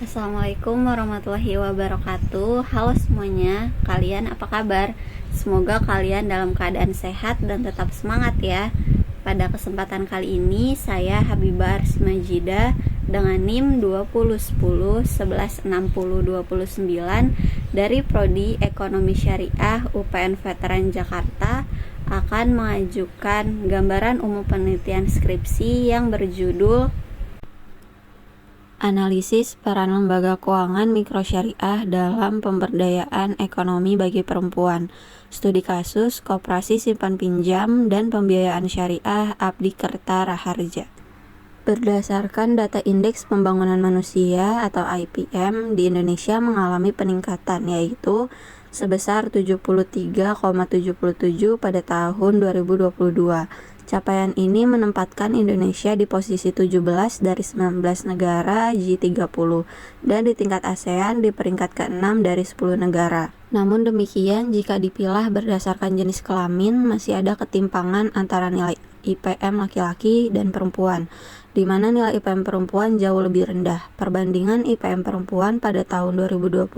Assalamualaikum warahmatullahi wabarakatuh. Halo semuanya, kalian apa kabar? Semoga kalian dalam keadaan sehat dan tetap semangat ya. Pada kesempatan kali ini saya Habibah Arsmajida dengan NIM 2010 1160 29 dari Prodi Ekonomi Syariah UPN Veteran Jakarta akan mengajukan gambaran umum penelitian skripsi yang berjudul Analisis peran lembaga keuangan mikrosyariah dalam pemberdayaan ekonomi bagi perempuan. Studi kasus Koperasi Simpan Pinjam dan Pembiayaan Syariah Abdi Kerta Raharja. Berdasarkan data Indeks Pembangunan Manusia atau IPM di Indonesia mengalami peningkatan, yaitu sebesar 73,77 pada tahun 2022. Capaian ini menempatkan Indonesia di posisi 17 dari 19 negara G30 dan di tingkat ASEAN di peringkat ke-6 dari 10 negara. Namun demikian, jika dipilah berdasarkan jenis kelamin, masih ada ketimpangan antara nilai IPM laki-laki dan perempuan, di mana nilai IPM perempuan jauh lebih rendah. Perbandingan IPM perempuan pada tahun 2022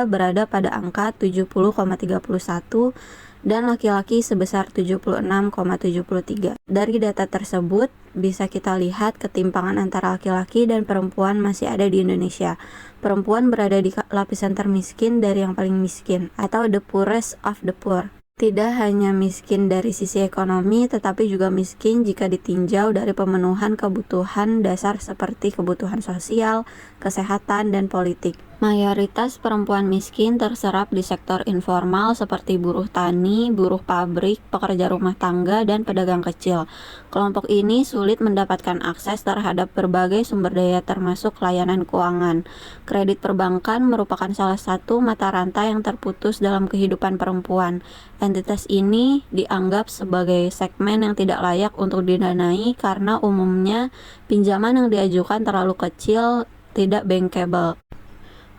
berada pada angka 70,31 dan laki-laki sebesar 76,73. Dari data tersebut, bisa kita lihat ketimpangan antara laki-laki dan perempuan masih ada di Indonesia. Perempuan berada di lapisan termiskin dari yang paling miskin, atau the poorest of the poor. Tidak hanya miskin dari sisi ekonomi, tetapi juga miskin jika ditinjau dari pemenuhan kebutuhan dasar seperti kebutuhan sosial, kesehatan, dan politik. Mayoritas perempuan miskin terserap di sektor informal seperti buruh tani, buruh pabrik, pekerja rumah tangga, dan pedagang kecil. Kelompok ini sulit mendapatkan akses terhadap berbagai sumber daya termasuk layanan keuangan. Kredit perbankan merupakan salah satu mata rantai yang terputus dalam kehidupan perempuan. Entitas ini dianggap sebagai segmen yang tidak layak untuk didanai karena umumnya pinjaman yang diajukan terlalu kecil, tidak bankable.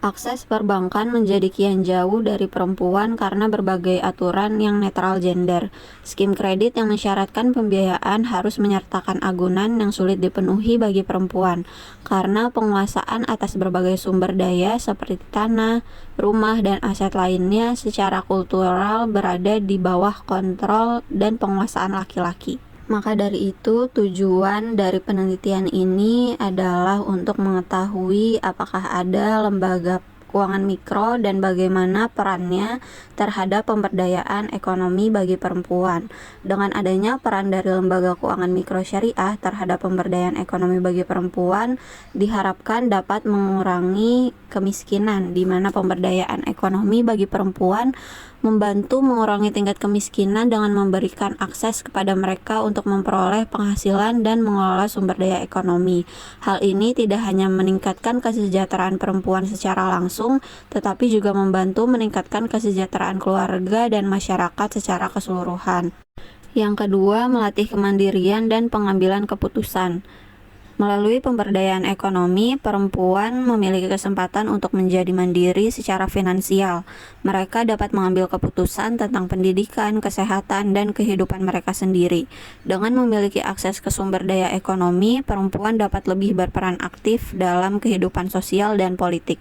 Akses perbankan menjadi kian jauh dari perempuan karena berbagai aturan yang netral gender. Skim kredit yang mensyaratkan pembiayaan harus menyertakan agunan yang sulit dipenuhi bagi perempuan, karena penguasaan atas berbagai sumber daya seperti tanah, rumah, dan aset lainnya secara kultural berada di bawah kontrol dan penguasaan laki-laki. Maka dari itu, tujuan dari penelitian ini adalah untuk mengetahui apakah ada lembaga keuangan mikro dan bagaimana perannya terhadap pemberdayaan ekonomi bagi perempuan. Dengan adanya peran dari lembaga keuangan mikro syariah terhadap pemberdayaan ekonomi bagi perempuan, diharapkan dapat mengurangi kemiskinan, di mana pemberdayaan ekonomi bagi perempuan membantu mengurangi tingkat kemiskinan dengan memberikan akses kepada mereka untuk memperoleh penghasilan dan mengelola sumber daya ekonomi. Hal ini tidak hanya meningkatkan kesejahteraan perempuan secara langsung, tetapi juga membantu meningkatkan kesejahteraan keluarga dan masyarakat secara keseluruhan. Yang kedua, melatih kemandirian dan pengambilan keputusan. Melalui pemberdayaan ekonomi, perempuan memiliki kesempatan untuk menjadi mandiri secara finansial. Mereka dapat mengambil keputusan tentang pendidikan, kesehatan, dan kehidupan mereka sendiri. Dengan memiliki akses ke sumber daya ekonomi, perempuan dapat lebih berperan aktif dalam kehidupan sosial dan politik.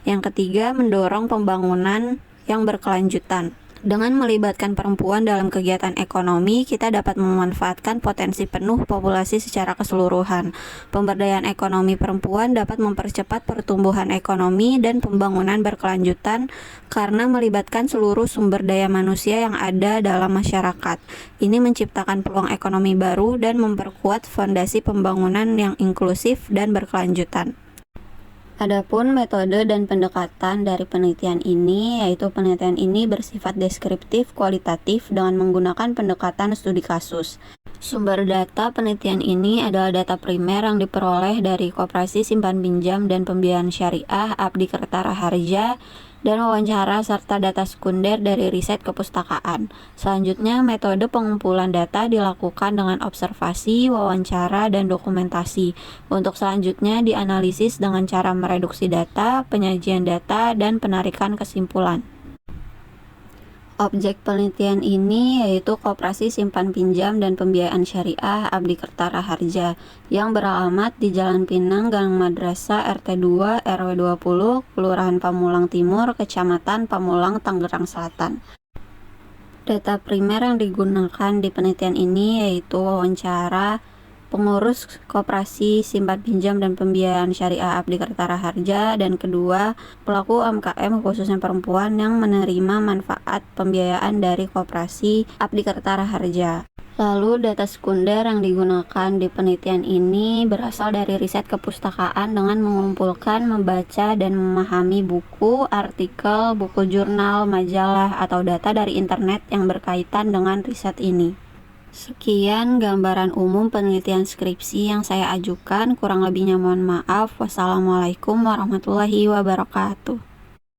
Yang ketiga, mendorong pembangunan yang berkelanjutan. Dengan melibatkan perempuan dalam kegiatan ekonomi, kita dapat memanfaatkan potensi penuh populasi secara keseluruhan. Pemberdayaan ekonomi perempuan dapat mempercepat pertumbuhan ekonomi dan pembangunan berkelanjutan karena melibatkan seluruh sumber daya manusia yang ada dalam masyarakat. Ini menciptakan peluang ekonomi baru dan memperkuat fondasi pembangunan yang inklusif dan berkelanjutan. Adapun metode dan pendekatan dari penelitian ini, yaitu penelitian ini bersifat deskriptif kualitatif dengan menggunakan pendekatan studi kasus. Sumber data penelitian ini adalah data primer yang diperoleh dari Koperasi Simpan Pinjam dan Pembiayaan Syariah Abdi Kerta Raharja dan wawancara serta data sekunder dari riset kepustakaan. Selanjutnya, metode pengumpulan data dilakukan dengan observasi, wawancara, dan dokumentasi. Untuk selanjutnya dianalisis dengan cara mereduksi data, penyajian data, dan penarikan kesimpulan. Objek penelitian ini yaitu Koperasi Simpan Pinjam dan Pembiayaan Syariah Abdi Kertara Harja yang beralamat di Jalan Pinang, Gang Madrasah, RT 2 RW 20, Kelurahan Pamulang Timur, Kecamatan Pamulang, Tangerang Selatan. Data primer yang digunakan di penelitian ini yaitu wawancara pengurus Koperasi Simpan Pinjam dan Pembiayaan Syariah Abdi Kertara Harja, dan kedua, pelaku UMKM khususnya perempuan yang menerima manfaat pembiayaan dari Koperasi Abdi Kertara Harja. Lalu data sekunder yang digunakan di penelitian ini berasal dari riset kepustakaan dengan mengumpulkan, membaca, dan memahami buku, artikel, buku jurnal, majalah, atau data dari internet yang berkaitan dengan riset ini. Sekian gambaran umum penelitian skripsi yang saya ajukan, kurang lebihnya mohon maaf. Wassalamualaikum warahmatullahi wabarakatuh.